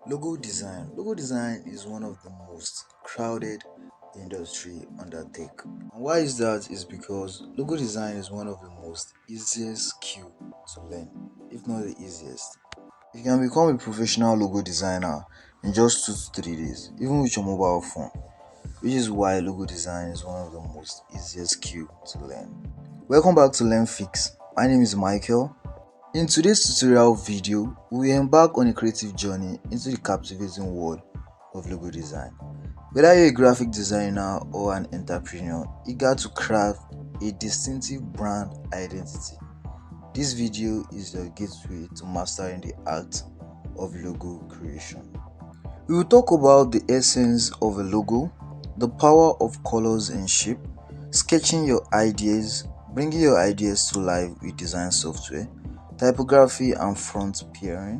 Logo design. Logo design is one of the most crowded industry undertake. And why is that? Is because logo design is one of the most easiest skill to learn, if not the easiest. You can become a professional logo designer in just 2 to 3 days, even with your mobile phone, which is why logo design is one of the most easiest skill to learn. Welcome back to Learnfix. My name is Michael. In today's tutorial video, we embark on a creative journey into the captivating world of logo design. Whether you're a graphic designer or an entrepreneur eager to craft a distinctive brand identity, this video is your gateway to mastering the art of logo creation. We will talk about the essence of a logo, the power of colors and shape, sketching your ideas, bringing your ideas to life with design software, typography and font pairing,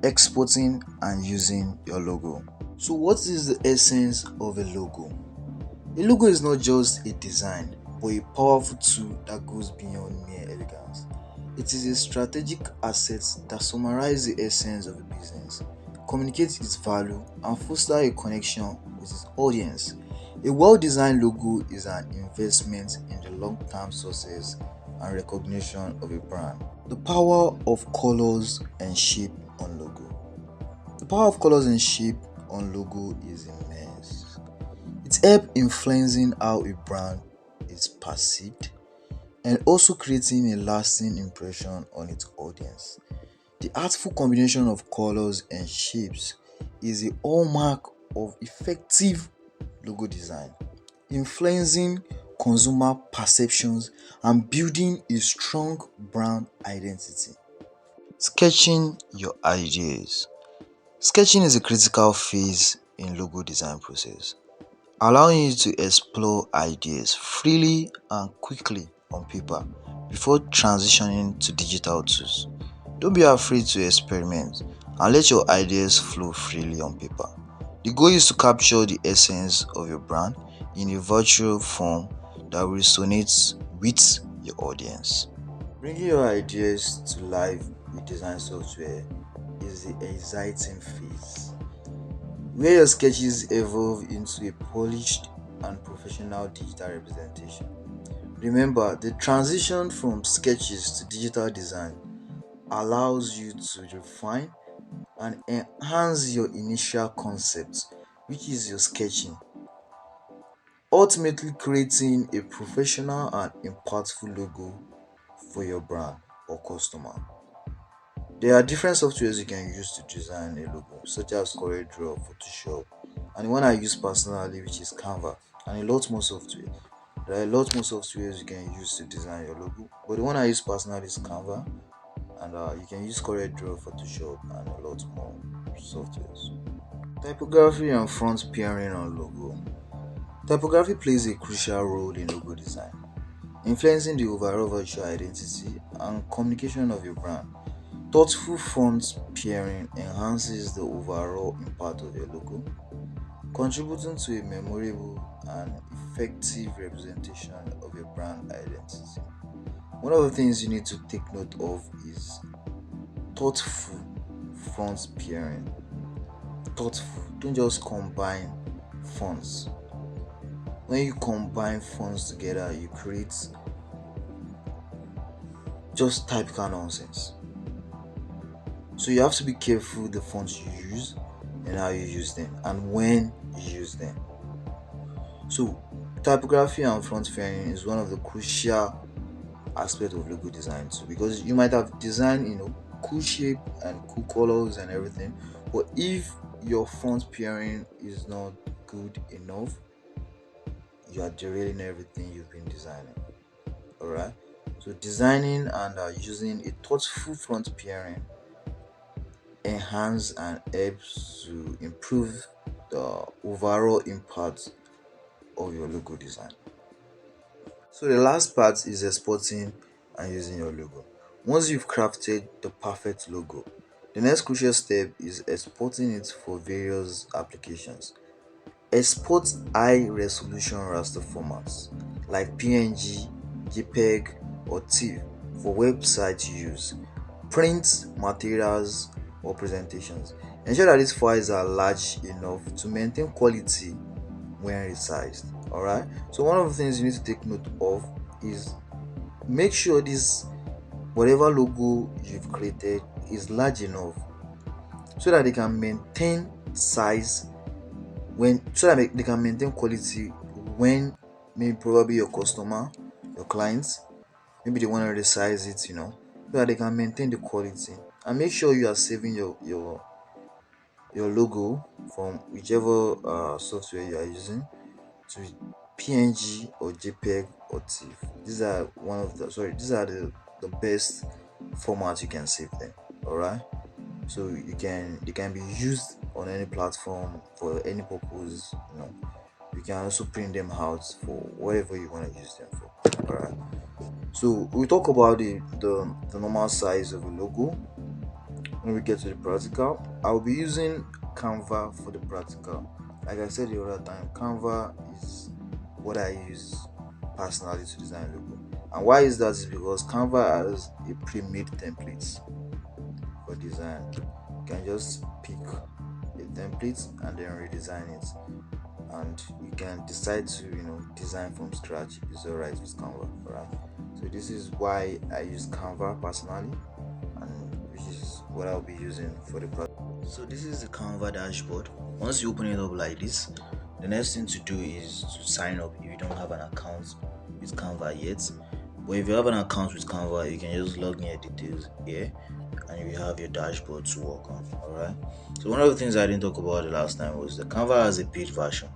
exporting and using your logo. So what is the essence of a logo? A logo is not just a design, but a powerful tool that goes beyond mere elegance. It is a strategic asset that summarizes the essence of a business, communicates its value, and fosters a connection with its audience. A well-designed logo is an investment in the long-term success and recognition of a brand. The power of colors and shape on logo. The power of colors and shape on logo is immense. It helps influencing how a brand is perceived and also creating a lasting impression on its audience. The artful combination of colors and shapes is a hallmark of effective logo design, influencing consumer perceptions and building a strong brand identity. Sketching your ideas. Sketching is a critical phase in logo design process, allowing you to explore ideas freely and quickly on paper before transitioning to digital tools. Don't be afraid to experiment and let your ideas flow freely on paper. The goal is to capture the essence of your brand in a virtual form that resonates with your audience. Bringing your ideas to life with design software is the exciting phase, where your sketches evolve into a polished and professional digital representation. Remember, the transition from sketches to digital design allows you to refine and enhance your initial concept, which is your sketching, ultimately creating a professional and impactful logo for your brand or customer. There are different softwares you can use to design a logo, such as CorelDRAW, Photoshop, and the one I use personally, which is Canva, and a lot more software. There are a lot more softwares you can use to design your logo, but the one I use personally is Canva, and you can use CorelDRAW, Photoshop, and a lot more softwares. Typography and font pairing on logo. Typography plays a crucial role in logo design, influencing the overall visual identity and communication of your brand. Thoughtful font pairing enhances the overall impact of your logo, contributing to a memorable and effective representation of your brand identity. One of the things you need to take note of is thoughtful font pairing. Thoughtful, don't just combine fonts. When you combine fonts together, you create just typical nonsense. So you have to be careful the fonts you use and how you use them and when you use them. So typography and font pairing is one of the crucial aspects of logo design too, because you might have designed cool shape and cool colors and everything, but if your font pairing is not good enough, you are derailing everything you've been designing. All right, so designing and using a thoughtful font pairing enhance and helps to improve the overall impact of your logo design. So the last part is exporting and using your logo. Once you've crafted the perfect logo, the next crucial step is exporting it for various applications. Export high resolution raster formats like PNG, JPEG, or TIFF for website use, print materials, or presentations. Ensure that these files are large enough to maintain quality when resized. Alright, so one of the things you need to take note of is make sure this whatever logo you've created is large enough so that they can maintain size when so that they can maintain quality when maybe probably your customer, your clients, maybe they want to resize it, so that they can maintain the quality. And make sure you are saving your logo from whichever software you are using to PNG or JPEG or TIFF. These are the best formats you can save them. Alright, so they can be used on any platform for any purpose. You can also print them out for whatever you want to use them for. Alright, so we talk about the normal size of a logo. When we get to the practical, I'll be using Canva for the practical. Like I said the other time, Canva is what I use personally to design logo. And why is that? Is because Canva has a pre-made templates for design. You can just pick a template and then redesign it, and you can decide to design from scratch. It's alright with Canva. Alright, so this is why I use Canva personally, and which is what I'll be using for the project. So this is the Canva dashboard. Once you open it up like this, the next thing to do is to sign up if you don't have an account with Canva yet. But if you have an account with Canva, you can just log in your details here and you have your dashboard to work on. Alright, so one of the things I didn't talk about the last time was the Canva has a paid version.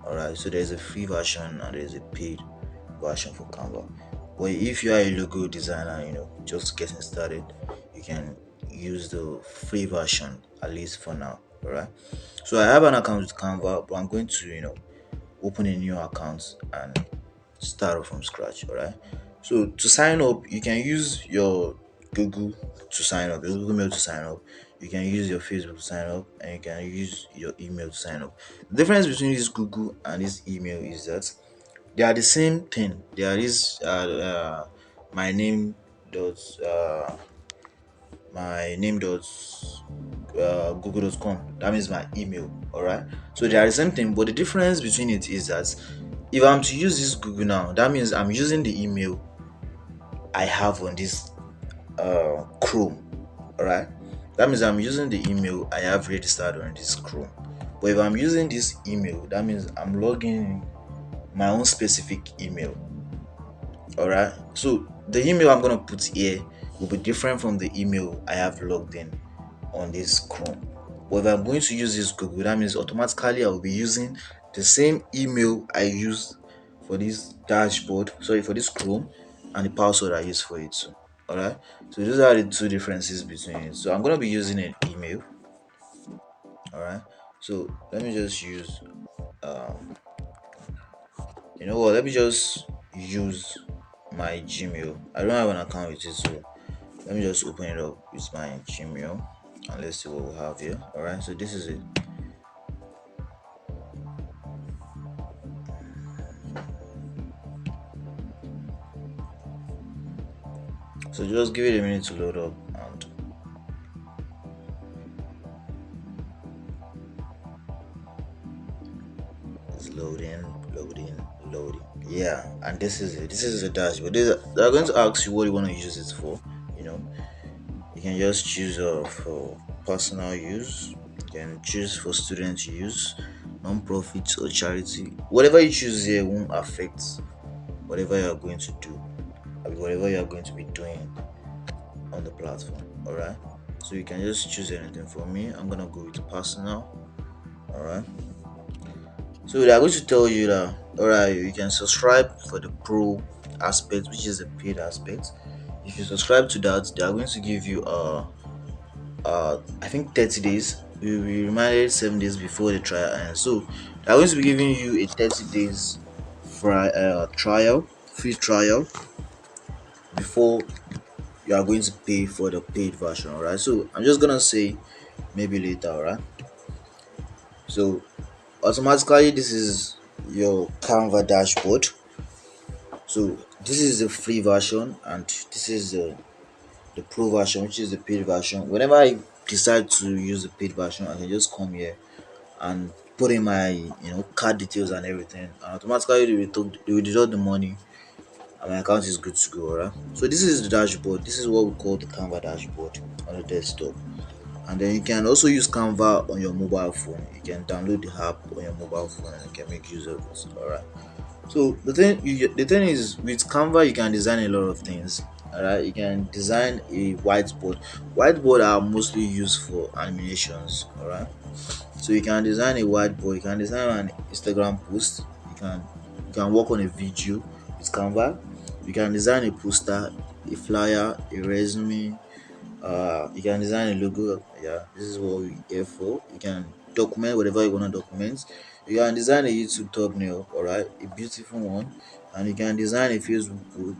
Alright, so there's a free version and there's a paid version for Canva. But if you are a logo designer, just getting started, you can use the free version at least for now. Alright, so I have an account with Canva, but I'm going to open a new account and start off from scratch. Alright, so to sign up, you can use your Google to sign up, your Google Mail to sign up. You can use your Facebook to sign up, and you can use your email to sign up. The difference between this Google and this email is that they are the same thing. There is my name dot google.com. That means my email. Alright, so they are the same thing, but the difference between it is that if I'm to use this Google now, that means I'm using the email I have on this Chrome. Alright, that means I'm using the email I have registered on this Chrome. But if I'm using this email, that means I'm logging in my own specific email. Alright, so the email I'm gonna put here will be different from the email I have logged in on this Chrome. But if I'm going to use this Google, that means automatically I will be using the same email I use for this dashboard, for this Chrome, and the password I use for it too. Alright, so those are the two differences between it. So I'm gonna be using an email. Alright, so let me just use let me just use my Gmail. I don't have an account with it, so let me just open it up with my Gmail and let's see what we have here. Alright, so this is it. So just give it a minute to load up, and it's loading. Yeah, and this is it. This is the dashboard. They're going to ask you what you want to use it for. You can just choose for personal use. You can choose for student use, non-profit or charity. Whatever you choose here won't affect whatever you are going to do, whatever you are going to be doing on the platform. Alright, so you can just choose anything. For me, I'm gonna go with personal. Alright, so they're going to tell you that alright, you can subscribe for the pro aspect, which is the paid aspect. If you subscribe to that, they are going to give you I think 30 days. We reminded 7 days before the trial ends. So they're going to be giving you a 30 days free trial before you are going to pay for the paid version. Alright, so I'm just gonna say maybe later. Alright, so automatically this is your Canva dashboard. So this is the free version and this is the pro version, which is the paid version. Whenever I decide to use the paid version, I can just come here and put in my card details and everything, and automatically they will deduct the money, and my account is good to go. Alright, so this is the dashboard. This is what we call the Canva dashboard on the desktop. And then you can also use Canva on your mobile phone. You can download the app on your mobile phone and you can make use of it. Alright, so the thing is, with Canva you can design a lot of things. Alright, you can design a whiteboard are mostly used for animations. Alright, so you can design a whiteboard, you can design an Instagram post, you can work on a video with Canva, you can design a poster, a flyer, a resume, you can design a logo. Yeah, this is what we here for. You can document whatever you want to document. You can design a YouTube thumbnail, alright, a beautiful one, and you can design a Facebook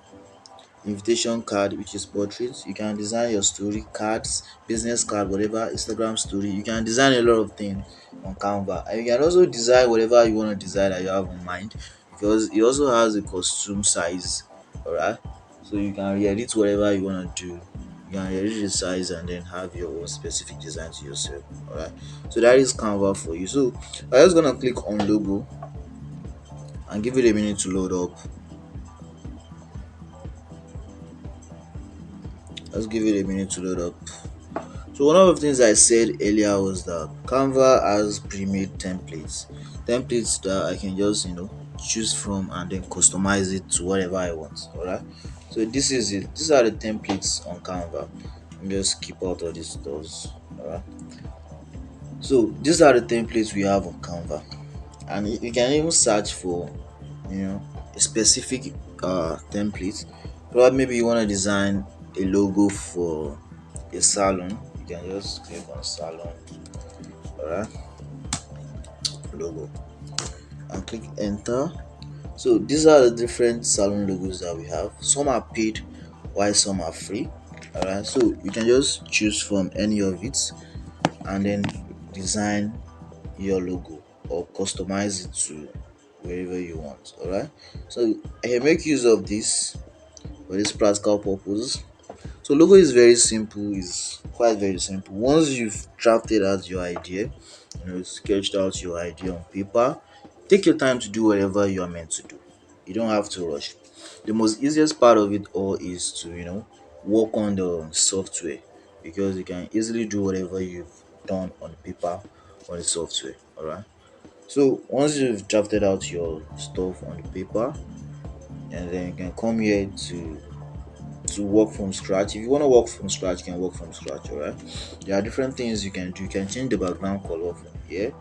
invitation card, which is portraits. You can design your story cards, business card, whatever, Instagram story. You can design a lot of things on Canva, and you can also design whatever you want to design that you have in mind, because it also has a costume size. All right, so you can edit whatever you want to do. You can edit the size and then have your own specific design to yourself. All right, so that is Canva for you. So I'm just gonna click on logo and give it a minute to load up. Let's give it a minute to load up. So one of the things I said earlier was that Canva has pre-made templates that I can just choose from and then customize it to whatever I want. Alright, so this is it. These are the templates on Canva. Let me just keep out all these stores. Alright, so these are the templates we have on Canva, and you can even search for a specific template. Probably maybe you want to design a logo for a salon. You can just click on salon, alright, logo, and click enter. So these are the different salon logos that we have. Some are paid while some are free. Alright, so you can just choose from any of it and then design your logo or customize it to wherever you want. Alright, so I can make use of this for this practical purpose. So logo is very simple, is quite very simple. Once you've drafted out your idea, sketched out your idea on paper, take your time to do whatever you are meant to do. You don't have to rush. The most easiest part of it all is to work on the software, because you can easily do whatever you've done on paper on the software. Alright, so once you've drafted out your stuff on the paper, and then you can come here to work from scratch. If you want to work from scratch, you can work from scratch. All right, there are different things you can do. You can change the background color from here.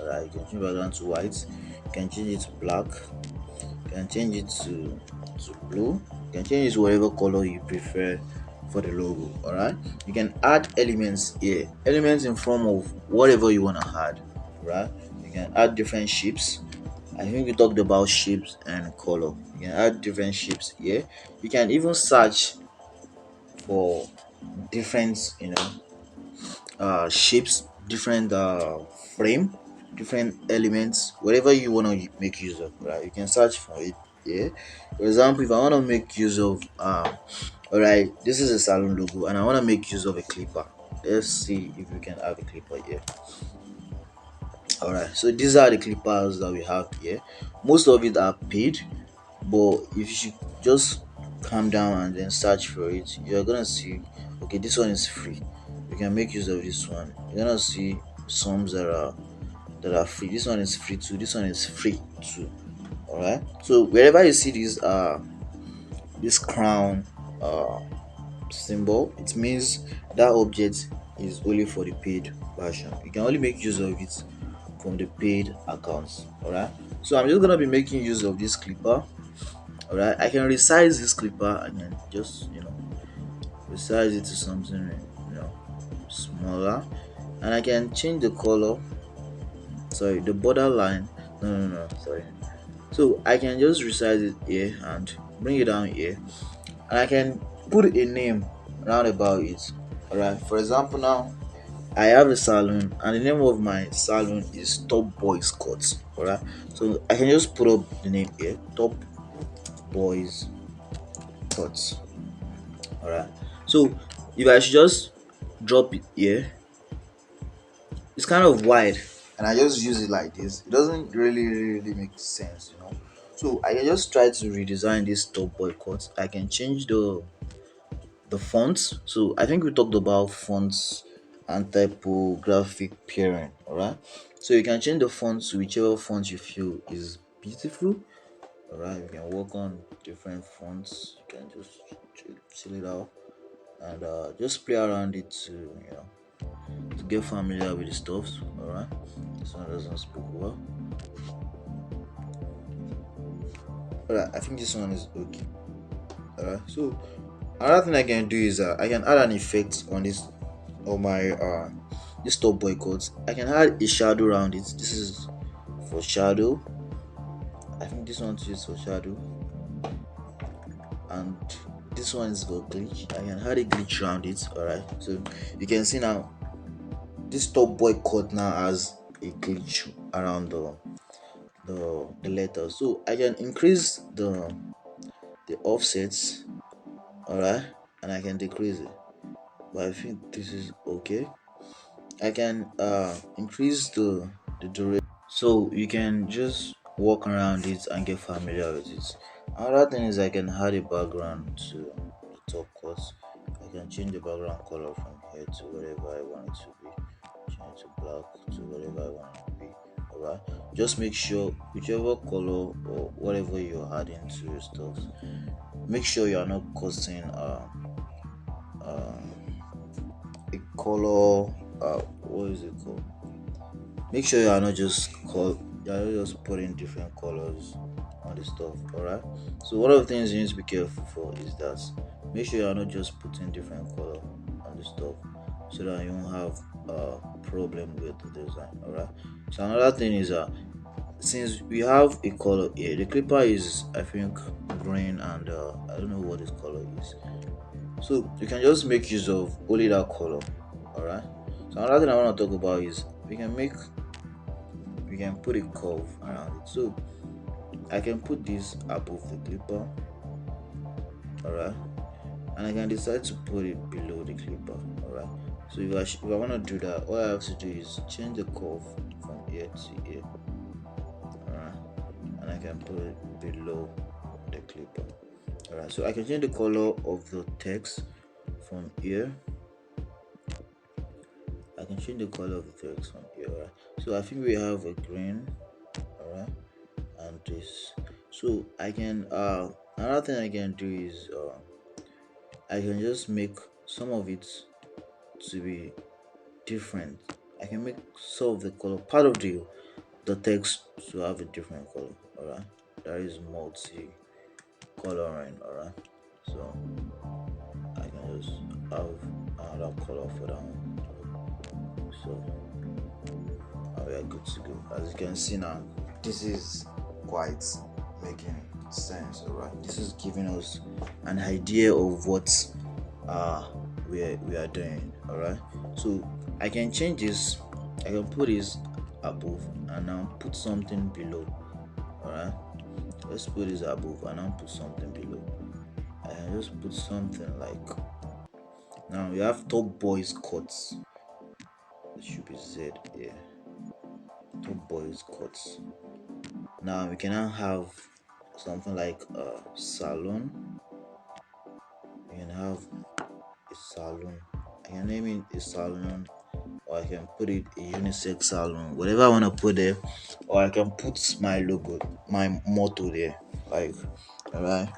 All right, you can change background to white, you can change it to black, you can change it to blue, you can change it to whatever color you prefer for the logo. All right, you can add elements here, elements in form of whatever you want to add. Right, you can add different shapes. I think we talked about shapes and color. You can add different shapes here. You can even search for different shapes, different frame, different elements, whatever you want to make use of. Right, you can search for it here. For example, if I want to make use of all right, this is a salon logo and I want to make use of a clipper. Let's see if we can have a clipper here. All right, so these are the clippers that we have here. Most of it are paid, but if you should just calm down and then search for it, you're gonna see, okay, this one is free. You can make use of this one. You're gonna see some that are free. This one is free too, this one is free too. All right, so wherever you see this crown symbol, it means that object is only for the paid version. You can only make use of it from the paid accounts. All right, so I'm just gonna be making use of this clipper. All right, I can resize this clipper. I can just resize it to something smaller, and I can change the color, sorry, the borderline. No, sorry. So I can just resize it here and bring it down here, and I can put a name round about it. All right, for example, now I have a salon and the name of my salon is Top Boys Cuts. All right, so I can just put up the name here, Top Boys Cuts. All right, so if I should just drop it here. It's kind of wide, and I just use it like this. It doesn't really make sense, you know. So I can just try to redesign this top boycott. I can change the fonts. So I think we talked about fonts and typographic pairing. All right. So you can change the fonts to whichever font you feel is beautiful. All right. You can work on different fonts. You can just chill it out and just play around it to to get familiar with the stuff. All right. This one doesn't speak well. All right. I think this one is okay. All right. So another thing I can do is I can add an effect on this on my this top boycott. I can add a shadow around it. This is for shadow. I think this one's used for shadow, and this one is for glitch. I can add a glitch around it. All right. So you can see now this top boycott now has a glitch around the letters. So I can increase the offsets. All right, and I can decrease it. But I think this is okay. I can increase the duration, so you can just walk around it and get familiar with it. Another thing is I can add a background to the top course. I can change the background color from here to whatever I want it to be. Change it to black to whatever I want it to be. Alright. Just make sure whichever color or whatever you're adding to your stuff, make sure you are not causing uh, a color what is it called, make sure you are not just putting different colors on the stuff. All right, so one of the things you need to be careful for is that make sure you are not just putting different color on the stuff so that you won't have a problem with the design. All right, so another thing is since we have a color here, the clipper is I think green, and I don't know what this color is, so you can just make use of only that color. All right, so another thing I want to talk about is we can put a curve around it. So I can put this above the clipper. All right, and I can decide to put it below the clipper. All right, so if I want to do that, all I have to do is change the curve from here to here. All right, and I can put it below the clipper. All right, so I can change the color of the text from here. I can change the color of the text from here. All right, so I think we have a green. All right, and this, so I can another thing I can do is I can just make some of it to be different. I can make some of the color part of the text to have a different color. All right, there is multi coloring. All right, so I can just have another color for that one. So we are good to go. As you can see now, this is quite making sense. All right, this is giving us an idea of what we are doing. All right, so I can change this. I can put this above and now put something below. All right, let's put this above and now put something below. I can just put something like, now we have top boys cuts. It should be Z here. Top boys cuts. Now we can now have something like a salon. We can have a salon. I can name it a salon, or I can put it a unisex salon, whatever I want to put there, or I can put my logo, my motto there, like, all right,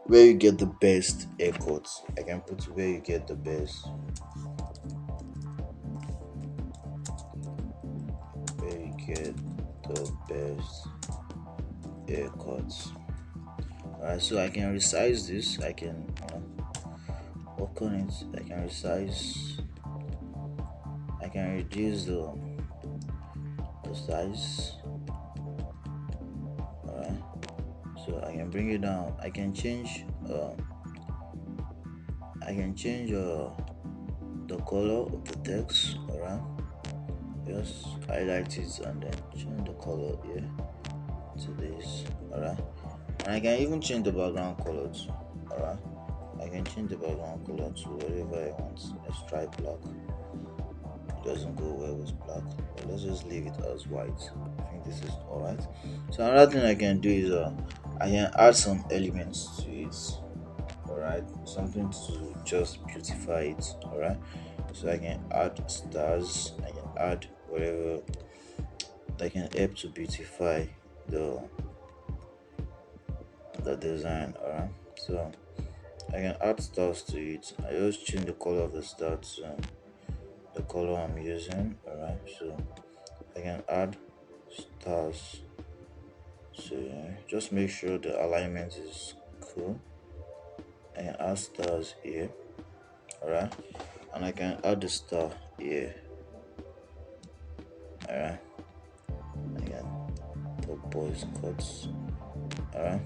where you get the best haircuts. I can put where you get the best, where you get the best haircuts. Alright, so I can resize this. I can work on it. I can resize. I can reduce the size. Alright, so I can bring it down. I can change. The color of the text. Alright, just highlight it and then change the color here to this. Alright, and I can even change the background color too. Alright, I can change the background color to whatever I want. Let's try black. It doesn't go well with black, but let's just leave it as white. I think this is alright. So another thing I can do is I can add some elements to it. Alright, something to just beautify it. Alright, so I can add stars. I can add whatever that can help to beautify the the design. Alright, so I can add stars to it. I just change the color of the star to the color I'm using. Alright, so I can add stars. So just make sure the alignment is cool. I can add stars here. Alright, and I can add the star here. Alright, again, the boys cuts. Alright,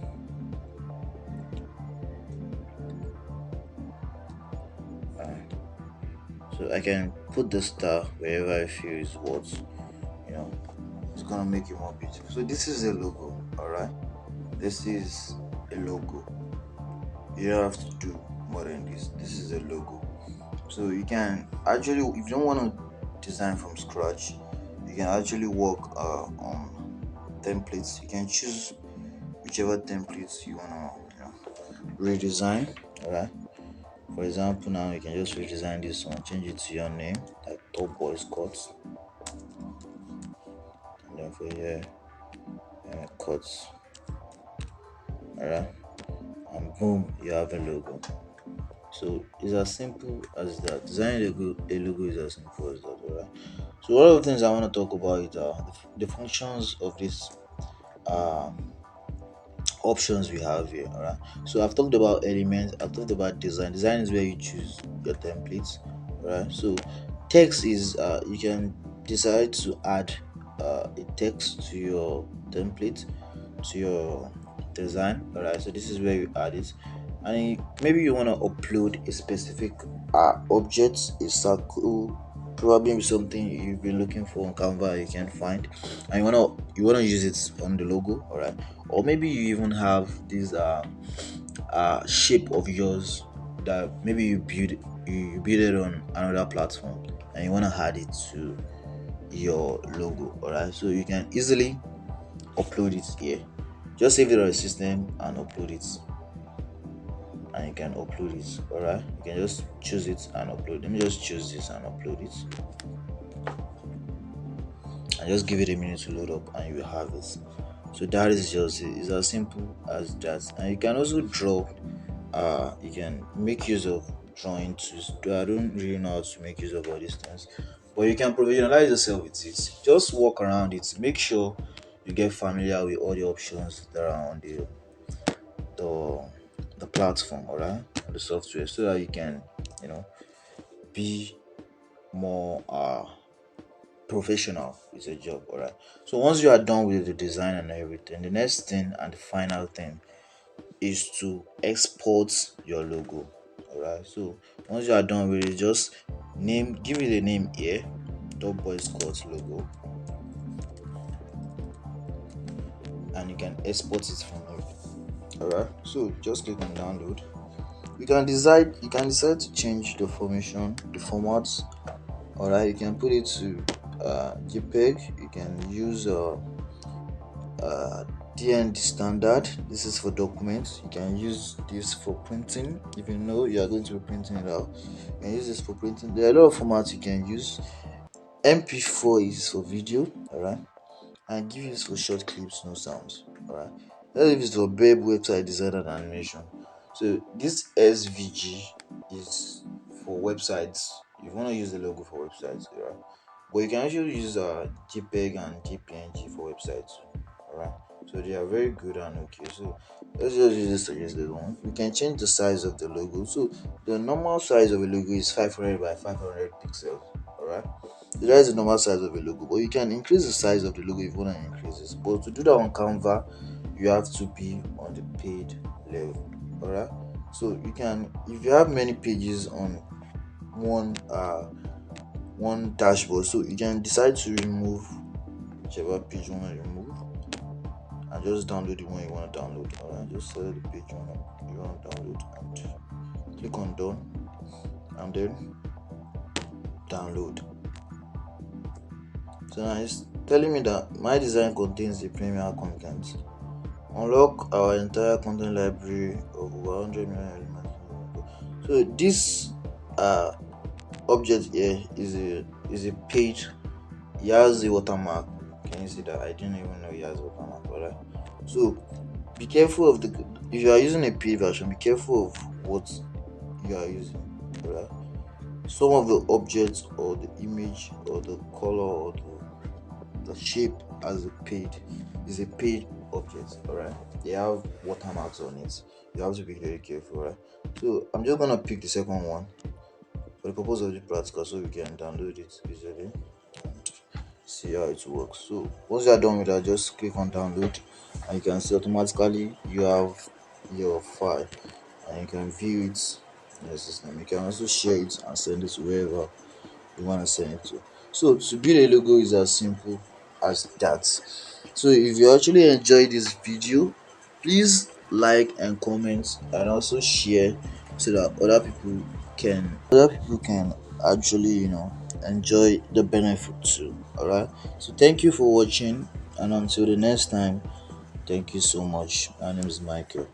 alright. So I can put the star wherever I feel is what you know it's gonna make it more beautiful. So this is a logo. Alright, this is a logo. You don't have to do more than this. This is a logo. So you can actually, if you don't want to design from scratch, you can actually work on templates. You can choose whichever templates you wanna redesign. Alright, for example, now you can just redesign this one, change it to your name, like Top Boys Cuts, and then for here cuts. Alright, and boom, you have a logo. So it's as simple as that. Designing a logo is as simple as that. Alright, so one of the things I want to talk about is the functions of this uh options we have here. All right, so I've talked about elements, I've talked about design is where you choose your templates. All right, so text is you can decide to add a text to your template, to your design. All right, so this is where you add it, and maybe you want to upload a specific object, a circle, probably something you've been looking for on Canva you can find, and you wanna use it on the logo. All right, or maybe you even have this shape of yours that maybe you build it on another platform and you want to add it to your logo. All right, so you can easily upload it here. Just save it on the system and upload it, and you can upload it. All right, you can just choose it and upload. Let me just choose this and upload it, and just give it a minute to load up and you will have it. So that is just it. It's as simple as that. And you can also draw. You can make use of drawing tools. I don't really know how to make use of all these things, but you can professionalize yourself with it. Just walk around it, make sure you get familiar with all the options that are on the, the platform, all right, the software, so that you can be more professional with your job. All right, so once you are done with the design and everything, the next thing and the final thing is to export your logo. All right, so once you are done with it, just give it a name here, Top Boys Court logo, and you can export it from here. All right, so just click on download. You can decide to change the formation, the formats. All right, you can put it to JPEG. You can use DND standard. This is for documents. You can use this for printing. If you know you are going to be printing it out, you can use this for printing. There are a lot of formats you can use. MP4 is for video. All right, and give this for short clips, no sounds. All right, let's leave this for web website design and animation. So this SVG is for websites. You want to use the logo for websites, right? But you can actually use JPEG and JPNG for websites. All right, so they are very good and okay. So let's just use this suggested one. We can change the size of the logo. So the normal size of a logo is 500 by 500 pixels. All right, so that is the normal size of a logo, but you can increase the size of the logo if you want to increase it. But to do that on Canva, you have to be on the paid level. All right, so you can, if you have many pages on one dashboard, so you can decide to remove whichever page you want to remove and just download the one you want to download. All right, just select the page you want to download and click on done, and then download. So now it's telling me that my design contains the premier content. Unlock our entire content library of over 100 million elements. So this uh object here is a page. He has a watermark. Can you see that? I didn't even know he has a watermark. Alright. So be careful of the if you are using a paid version, be careful of what you are using. Alright. Some of the objects or the image or the color or the shape as a paid is a paid object. Alright. They have watermarks on it. You have to be very careful, right? So I'm just gonna pick the second one for the purpose of the practical so we can download it easily and see how it works. So once you are done with that, just click on download and you can see automatically you have your file and you can view it in your system. You can also share it and send it to wherever you want to send it to. So to build a logo is as simple as that. So if you actually enjoyed this video, please like and comment and also share so that other people can actually enjoy the benefit too. All right, so thank you for watching, and until the next time, thank you so much. My name is Michael.